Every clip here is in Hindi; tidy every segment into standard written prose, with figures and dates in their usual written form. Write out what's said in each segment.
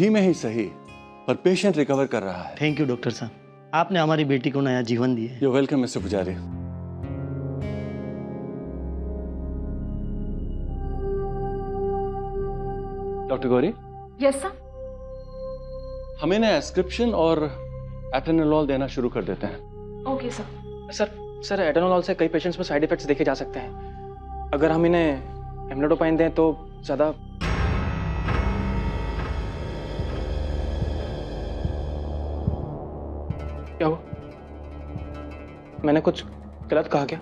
धीमे ही सही, पर पेशेंट रिकवर कर रहा है। थैंक यू डॉक्टर साहब, आपने हमारी बेटी को नया जीवन दिया। You welcome mister Pujari. Doctor Gauri. Yes sir. हमें ना एस्क्रिप्शन और एटेनोलॉल देना शुरू कर देते हैं। Okay sir. सर एटेनोलॉल से कई पेशेंट्स में साइड इफेक्ट्स देखे जा सकते हैं। अगर हम इन्हें एम्लोडोपाइन दें तो ज़्यादा। क्या हुआ? मैंने कुछ गलत कहा क्या?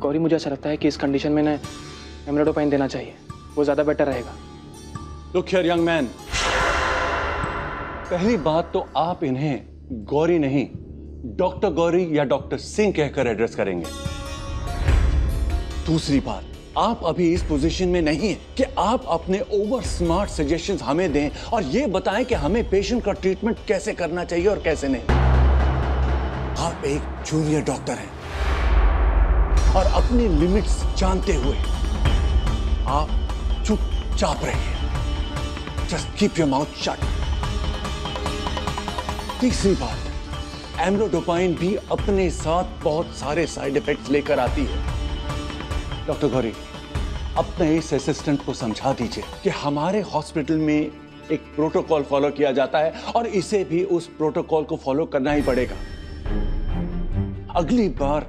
गौरी, मुझे ऐसा लगता है कि इस कंडीशन में इन्हें एम्लोडोपाइन देना चाहिए, वो ज़्यादा बेटर रहेगा। लुक हियर यंग मैन, पहली बात तो आप इन्हें गौरी नहीं, डॉक्टर गौरी या डॉक्टर सिंह कहकर एड्रेस करेंगे। दूसरी बात, आप अभी इस पोजीशन में नहीं है कि आप अपने ओवर स्मार्ट सजेशंस हमें दें और ये बताएं कि हमें पेशेंट का ट्रीटमेंट कैसे करना चाहिए और कैसे नहीं। आप एक जूनियर डॉक्टर हैं और अपनी लिमिट्स जानते हुए आप चुपचाप रहिए। Just keep your mouth shut. तीसरी बात, एम्लोडोपाइन भी अपने साथ बहुत सारे साइड इफेक्ट्स लेकर आती है। डॉक्टर गौरी, अपने इस असिस्टेंट को समझा दीजिए कि हमारे हॉस्पिटल में एक प्रोटोकॉल फॉलो किया जाता है और इसे भी उस प्रोटोकॉल को फॉलो करना ही पड़ेगा। अगली बार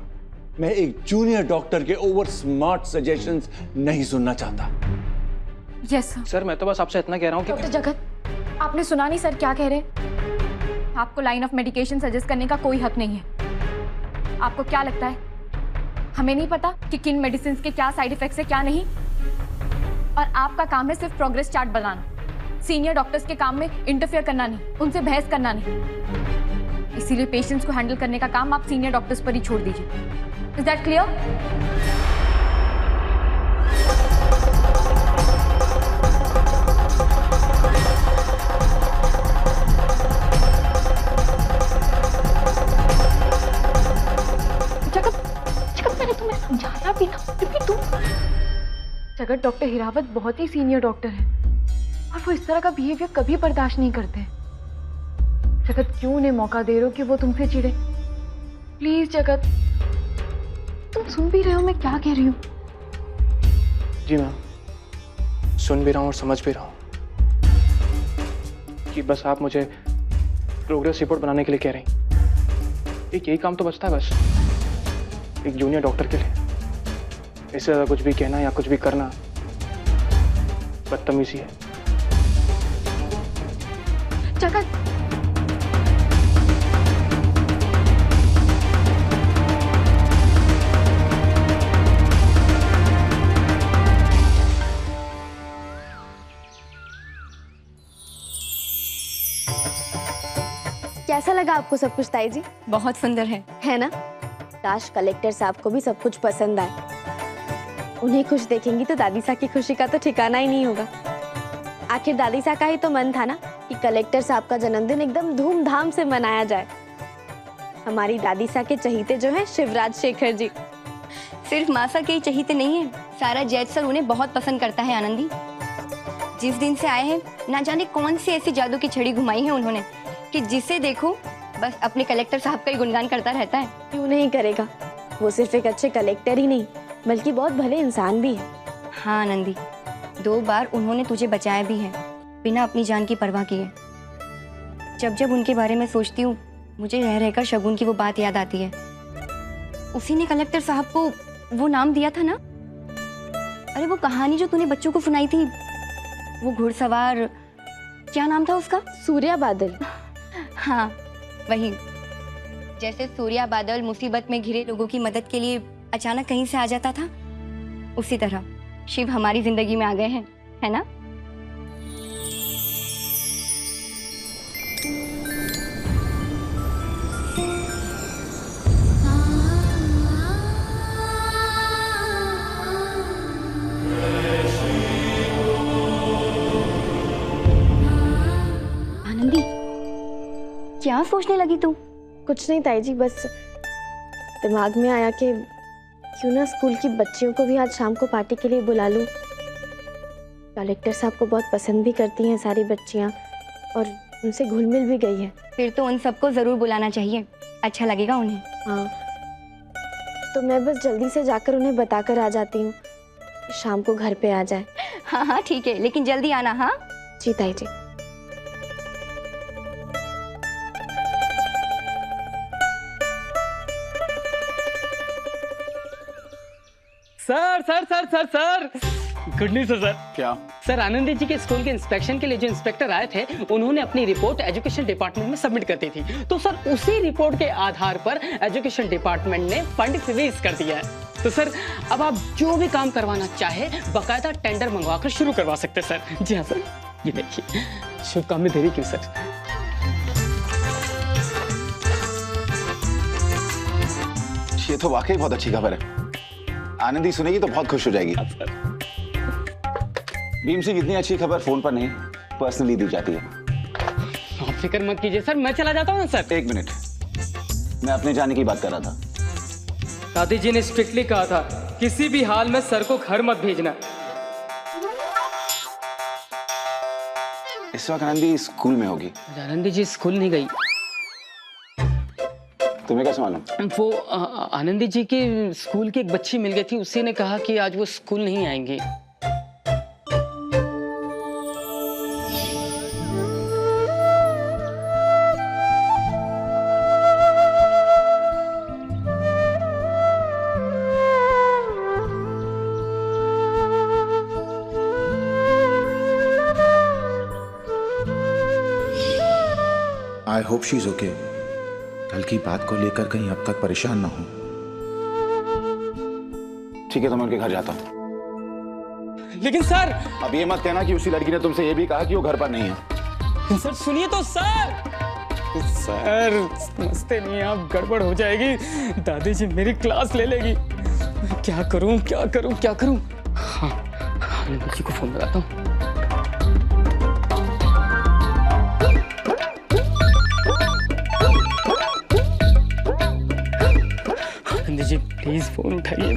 मैं एक जूनियर डॉक्टर के ओवर स्मार्ट सजेशंस नहीं सुनना चाहता। Yes sir. सर मैं तो बस आपसे इतना कह रहा हूँ कि डॉक्टर जगत, आपने सुना नहीं सर क्या कह रहे हैं? आपको लाइन ऑफ मेडिकेशन सजेस्ट करने का कोई हक नहीं है। आपको क्या लगता है हमें नहीं पता कि किन मेडिसिन के क्या साइड इफेक्ट्स है क्या नहीं? और आपका काम है सिर्फ प्रोग्रेस चार्ट बनाना, सीनियर डॉक्टर्स के काम में इंटरफेयर करना नहीं, उनसे बहस करना नहीं। इसीलिए पेशेंट्स को हैंडल करने का काम आप सीनियर डॉक्टर्स पर ही छोड़ दीजिए। Is that clear? समझाना भी था क्योंकि तुम जगत, डॉक्टर हिरावत बहुत ही सीनियर डॉक्टर है और वो इस तरह का बिहेवियर कभी बर्दाश्त नहीं करते। जगत, क्यों उन्हें मौका दे रहे हो कि वो तुमसे चिढ़े? प्लीज जगत, तुम सुन भी रहे हो मैं क्या कह रही हूँ? जी मैम, सुन भी रहा हूँ और समझ भी रहा हूँ कि बस आप मुझे प्रोग्रेस रिपोर्ट बनाने के लिए कह रही हैं। एक यही काम तो बचता है बस एक जूनियर डॉक्टर के लिए। इससे ज़्यादा कुछ भी कहना या कुछ भी करना बदतमीजी है। जगत, कैसा लगा आपको सब कुछ ताई जी? बहुत सुंदर है ना? काश कलेक्टर साहब को भी सब कुछ पसंद आए। उन्हें खुश देखेंगी तो दादी साहब की खुशी का तो ठिकाना ही नहीं होगा। आखिर दादी साहब का ही तो मन था ना कि कलेक्टर साहब का जन्मदिन एकदम धूमधाम से मनाया जाए। हमारी दादी साहब के चहीते जो हैं शिवराज शेखर जी। सिर्फ मासा के ही चहीते नहीं है, सारा जैद सर उन्हें बहुत पसंद करता है आनंदी। जिस दिन से आए हैं ना जाने कौन सी ऐसी जादू की छड़ी घुमाई है उन्होंने कि जिसे देखो बस अपने कलेक्टर साहब का ही गुणगान करता रहता है। क्यों नहीं करेगा, वो सिर्फ एक अच्छे कलेक्टर ही नहीं बल्कि बहुत भले इंसान भी है। हाँ आनंदी, 2 बार उन्होंने तुझे बचाया भी है बिना अपनी जान की परवाह किए। जब जब उनके बारे में सोचती हूँ मुझे रह रहकर शगुन की वो बात याद आती है। उसी ने कलेक्टर साहब को वो नाम दिया था ना। अरे वो कहानी जो तूने बच्चों को सुनाई थी, वो घुड़सवार, क्या नाम था उसका? सूर्या बादल। हाँ वही। जैसे सूर्या बादल मुसीबत में घिरे लोगों की मदद के लिए अचानक कहीं से आ जाता था, उसी तरह शिव हमारी जिंदगी में आ गए हैं, है ना? आनंदी, क्या सोचने लगी तू? कुछ नहीं ताई जी, बस दिमाग में आया कि क्यों ना स्कूल की बच्चियों को भी आज शाम को पार्टी के लिए बुला लूं। कलेक्टर साहब को बहुत पसंद भी करती हैं सारी बच्चियां, और उनसे घुल मिल भी गई है। फिर तो उन सबको जरूर बुलाना चाहिए, अच्छा लगेगा उन्हें। हाँ, तो मैं बस जल्दी से जाकर उन्हें बताकर आ जाती हूँ, शाम को घर पे आ जाए। हाँ हाँ ठीक है, लेकिन जल्दी आना। हाँ जी ताई जी। Sir sir sir sir sir good news है सर। क्या? सर आनंदी जी के स्कूल के इंस्पेक्शन के लिए जो इंस्पेक्टर आए थे उन्होंने अपनी रिपोर्ट एजुकेशन डिपार्टमेंट में सबमिट कर दी थी, तो सर उसी रिपोर्ट के आधार पर एजुकेशन डिपार्टमेंट ने फंड रिलीज कर दिया है। तो सर अब आप जो भी काम करवाना चाहे बकायदा टेंडर मंगवा कर शुरू करवा सकते हैं सर। जी हाँ सर, ये देखिए, शुभ काम में देरी क्यों सर। ये तो वाकई बहुत अच्छी खबर है। आनंदी सुनेगी तो बहुत खुश हो जाएगी। भीम सिंह, इतनी अच्छी खबर फोन पर नहीं पर्सनली दी जाती है। आप फिक्र मत कीजिए सर, मैं चला जाता हूँ ना सर। एक मिनट, मैं अपने जाने की बात कर रहा था। दादी जी ने स्ट्रिक्टली कहा था किसी भी हाल में सर को घर मत भेजना। इस वक्त आनंदी स्कूल में होगी। आनंदी जी स्कूल नहीं गई। तुम्हें कैसे मालूम? वो आनंदी जी के स्कूल की एक बच्ची मिल गई थी, उसी ने कहा कि आज वो स्कूल नहीं आएंगी। I hope she is okay. कल की बात को लेकर कहीं अब तक परेशान ना हो। ठीक है, तो मैं उनके घर जाता हूँ। लेकिन सर, अब ये मत कहना कि उसी लड़की ने तुमसे ये भी कहा कि वो घर पर नहीं है। सर सुनिए तो सर। सर समझते नहीं आप, गड़बड़ हो जाएगी, दादी जी मेरी क्लास ले लेगी। क्या करूं क्या करूं क्या करूं? हाँ, आनंदी जी को फोन लगाता हूँ। आनंदी जी प्लीज फोन उठाइए।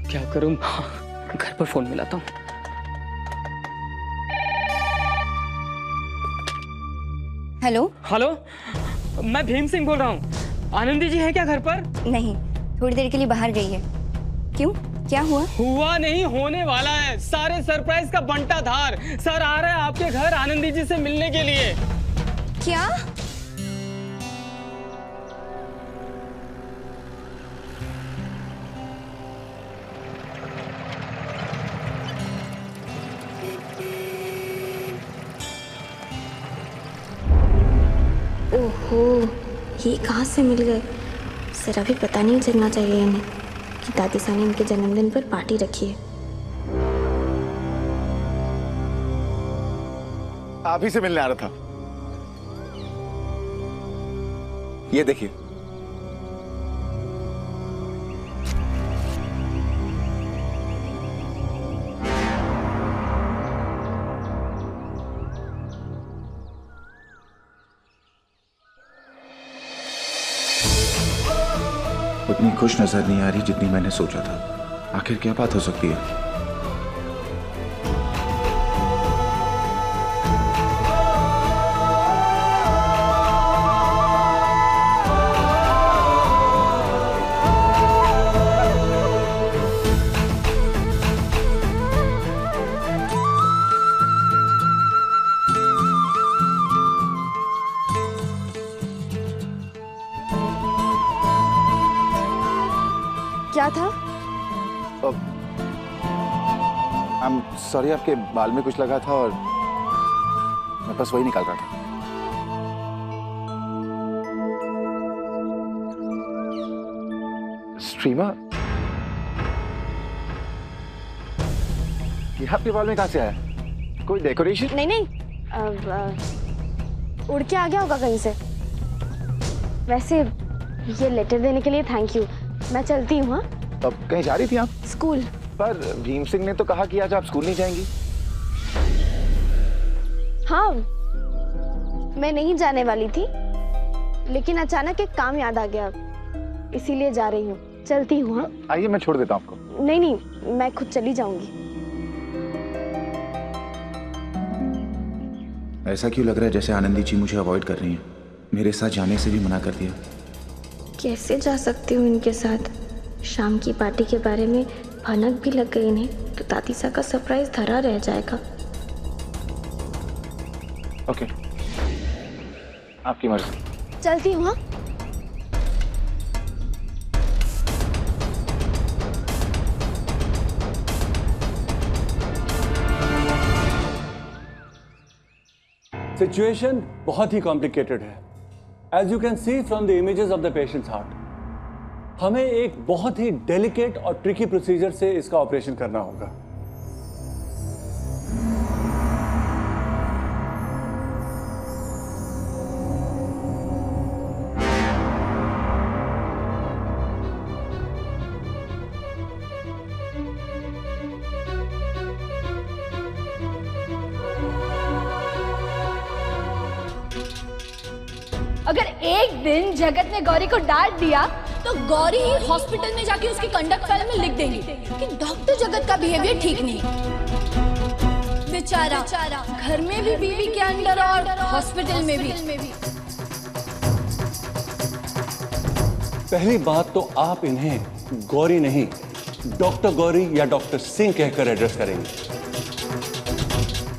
क्या करूं? हाँ, घर पर फोन मिलाता हूँ। हेलो हेलो, मैं भीम सिंह बोल रहा हूँ। आनंदी जी है क्या घर पर? नहीं, थोड़ी देर के लिए बाहर गई है। क्यों, क्या हुआ? हुआ नहीं, होने वाला है। सारे सरप्राइज का बंटा धार। सर आ रहे हैं आपके घर आनंदी जी से मिलने के लिए। क्या? ओहो, ये कहाँ से मिल गए? जरा भी पता नहीं चलना चाहिए इन्हें कि दादी सा ने इनके जन्मदिन पर पार्टी रखी है। आप ही से मिलने आ रहा था। ये देखिए, उतनी खुश नजर नहीं आ रही जितनी मैंने सोचा था। आखिर क्या बात हो सकती है? क्या था? आई एम सॉरी, आपके बाल में कुछ लगा था और मैं बस वही निकाल रहा था। स्ट्रीमा, ये आपके बाल में कहाँ से आया? कोई डेकोरेशन? नहीं नहीं, उड़ के आ गया होगा कहीं से। वैसे ये लेटर देने के लिए थैंक यू। मैं चलती हूँ। हाँ, अब कहीं जा रही थी आप? स्कूल। पर भीम सिंह ने तो कहा कि आज आप स्कूल नहीं जाएंगी। हाँ, मैं नहीं जाने वाली थी, लेकिन अचानक एक काम याद आ गया, इसीलिए जा रही हूँ। चलती हूँ। हाँ, आइए मैं छोड़ देता हूँ आपको। नहीं नहीं, मैं खुद चली जाऊंगी। ऐसा क्यों लग रहा है जैसे आनंदी जी मुझे अवॉइड कर रही हैं? मेरे साथ जाने से भी मना कर दिया। कैसे जा सकती हूँ इनके साथ? शाम की पार्टी के बारे में भनक भी लग गई इन्हें तो दादीसा का सरप्राइज धरा रह जाएगा। ओके, आपकी मर्जी। चलती हूँ। हाँ, सिचुएशन बहुत ही कॉम्प्लिकेटेड है। As you can see from the images of the patient's heart, हमें एक बहुत ही डेलिकेट और ट्रिकी प्रोसीजर से इसका ऑपरेशन करना होगा। अगर एक दिन जगत ने गौरी को डांट दिया तो गौरी ही हॉस्पिटल में जाके उसकी कंडक्ट फाइल में लिख देंगी कि डॉक्टर जगत का बिहेवियर ठीक नहीं। बेचारा घर में भी बीवी के अंडर और हॉस्पिटल में भी। पहली बात तो आप इन्हें गौरी नहीं, डॉक्टर गौरी या डॉक्टर सिंह कहकर एड्रेस करेंगे।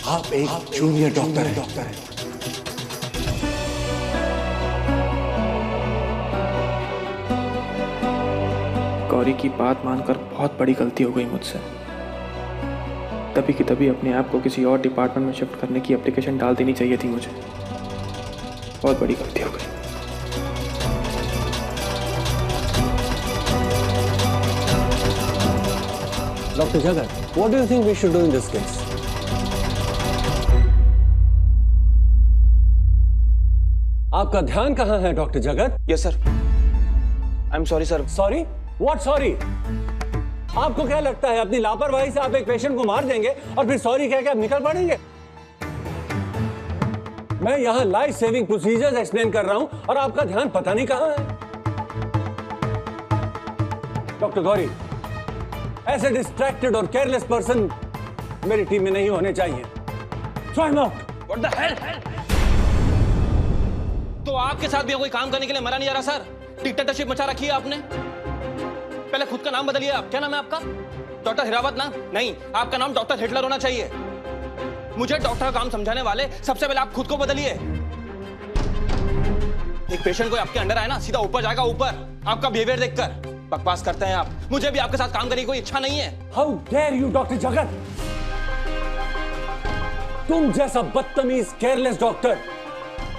आप एक जूनियर डॉक्टर हैं। गौरी की बात मानकर बहुत बड़ी गलती हो गई मुझसे। तभी की तभी अपने आप को किसी और डिपार्टमेंट में शिफ्ट करने की एप्लीकेशन डाल देनी चाहिए थी मुझे। बहुत बड़ी गलती हो गई। Doctor Jagat, what do you think we should do in this case? आपका ध्यान कहां है doctor Jagat? Yes sir. I am sorry sir. Sorry? What sorry? आपको क्या लगता है अपनी लापरवाही से आप एक पेशेंट को मार देंगे और फिर सॉरी कह के आप निकल पड़ेंगे? मैं यहां लाइफ सेविंग प्रोसीजर्स एक्सप्लेन कर रहा हूं और आपका ध्यान पता नहीं कहां है। डॉक्टर गौरी, ऐसे डिस्ट्रैक्टेड और केयरलेस पर्सन मेरी टीम में नहीं होने चाहिए। Throw him out. What the hell? तो आपके साथ भी कोई काम करने के लिए मरा नहीं जा रहा सर? डिक्टेटरशिप मचा रखी है आपने। पहले खुद का नाम बदलिए। आप क्या नाम है आपका? डॉक्टर हिरावत ना? नहीं, आपका नाम डॉक्टर हिटलर होना चाहिए। मुझे डॉक्टर का काम समझाने वाले सबसे पहले आप खुद को बदलिए। एक पेशेंट को आपके अंडर आए ना, सीधा ऊपर जाएगा ऊपर। आपका बिहेवियर देखकर बकवास करते हैं आप। मुझे भी आपके साथ काम करने की कोई इच्छा नहीं है। हाउ डेयर यू डॉक्टर जगत! तुम जैसा बदतमीज केयरलेस डॉक्टर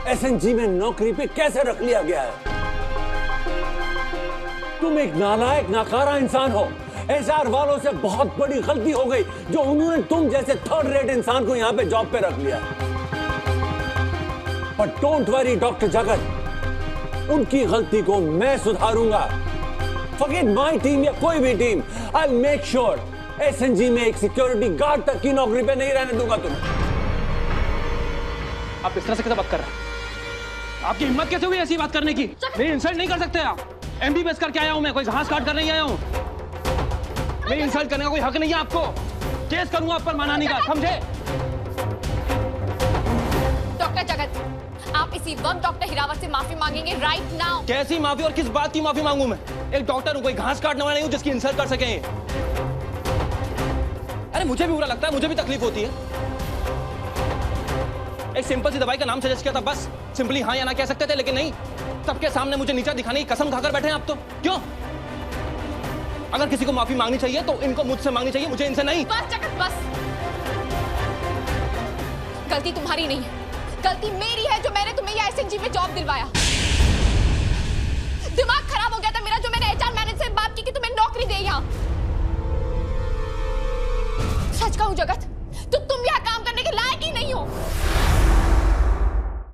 एसएनजी में नौकरी पे कैसे रख लिया गया है? तुम एक नालायक नाकारा इंसान हो। एचआर वालों से बहुत बड़ी गलती हो गई जो उन्होंने तुम जैसे थर्ड रेट इंसान को यहां पे जॉब पे रख लिया। बट डोंट वरी डॉक्टर जगत, उनकी गलती को मैं सुधारूंगा। फॉरगेट माय टीम या कोई भी team, I will make sure SNG में एक सिक्योरिटी गार्ड तक की नौकरी पे नहीं रहने दूंगा तुम्हें। आप इस तरह से कैसे बात कर रहे हैं? आपकी हिम्मत कैसे हुई ऐसी बात करने की? मेरी इंसल्ट नहीं कर सकते आप। एमबीबीएस करके आया हूं मैं, कोई घास काट कर नहीं आया हूं। मेरी इंसल्ट करने का कोई हक नहीं है आपको। केस करूंगा आप पर मानानी का, समझे? डॉक्टर जगत, आप इसी वक्त डॉक्टर हिरावत से माफी मांगेंगे राइट नाउ। कैसी माफी और किस बात की माफी मांगू मैं? एक डॉक्टर हूं, कोई घास काटने वाला नहीं हूं जिसकी इंसल्ट कर सके। अरे मुझे भी बुरा लगता है, मुझे भी तकलीफ होती है। एक सिंपल सी दवाई का नाम सजेस्ट किया था, बस सिंपली हाँ या ना कह सकते थे, लेकिन नहीं, सबके सामने मुझे नीचा दिखाने की कसम खाकर बैठे हैं आप तो। क्यों? अगर किसी को माफी मांगनी चाहिए तो इनको मुझसे मांगनी चाहिए, मुझे इनसे नहीं। बस जगत बस। गलती तुम्हारी नहीं है, गलती मेरी है जो मैंने तुम्हें ये एसएनजी में जॉब दिलवाया।